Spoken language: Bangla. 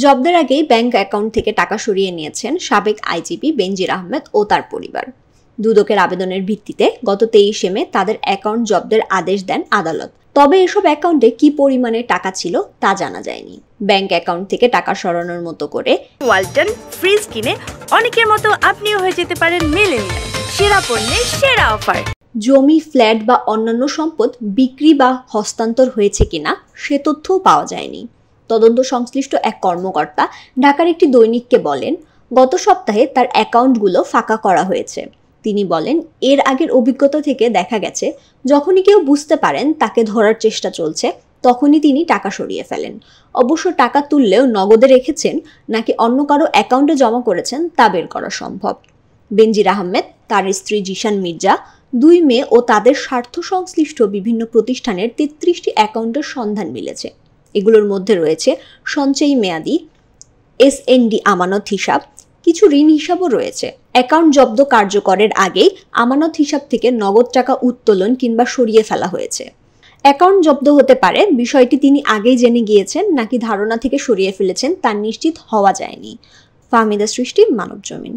জব্দের আগেই ব্যাংক অ্যাকাউন্ট থেকে টাকা সরিয়ে নিয়েছেন সাবেক আইজিপি বেনজির আহমেদ ও তার পরিবার। দুদকের আবেদনের ভিত্তিতে গত 23 মে তাদের অ্যাকাউন্ট জব্দের আদেশ দেন আদালত। তবে এসব অ্যাকাউন্টে কি পরিমাণে টাকা ছিল তা জানা যায়নি। ব্যাংক অ্যাকাউন্ট থেকে টাকা সরানোর মতো করে ওয়ালটন ফ্রিজ কিনে অনেকের মতো আপনিও হয়ে যেতে পারেন মিলেনিয়াল। সেরা পণ্যের সেরা অফার। জমি, ফ্ল্যাট বা অন্যান্য সম্পদ বিক্রি বা হস্তান্তর হয়েছে কিনা সে তথ্যও পাওয়া যায়নি। তদন্ত সংশ্লিষ্ট এক কর্মকর্তা ঢাকার একটি দৈনিককে বলেন, গত সপ্তাহে তার অ্যাকাউন্টগুলো ফাঁকা করা হয়েছে। তিনি বলেন, এর আগের অভিজ্ঞতা থেকে দেখা গেছে যখনই কেউ বুঝতে পারেন তাকে ধরার চেষ্টা চলছে তখনই তিনি টাকা সরিয়ে ফেলেন। অবশ্য টাকা তুললেও নগদে রেখেছেন নাকি অন্য কারো অ্যাকাউন্টে জমা করেছেন তা বের করা সম্ভব। বেনজির আহমেদ, তার স্ত্রী জিশান মির্জা 2 মে ও তাদের স্বার্থ সংশ্লিষ্ট বিভিন্ন প্রতিষ্ঠানের 33টি অ্যাকাউন্টের সন্ধান মিলেছে। এগুলোর মধ্যে রয়েছে সঞ্চয়ী মেয়াদি, এসএনডি আমানত হিসাব, কিছু ঋণ হিসাবও রয়েছে। অ্যাকাউন্ট জব্দ কার্যকরের আগেই আমানত হিসাব থেকে নগদ টাকা উত্তোলন কিংবা সরিয়ে ফেলা হয়েছে। অ্যাকাউন্ট জব্দ হতে পারে, বিষয়টি তিনি আগেই জেনে গিয়েছেন নাকি ধারণা থেকে সরিয়ে ফেলেছেন তা নিশ্চিত হওয়া যায়নি। ফাহমিদা সৃষ্টি, মানবজমিন।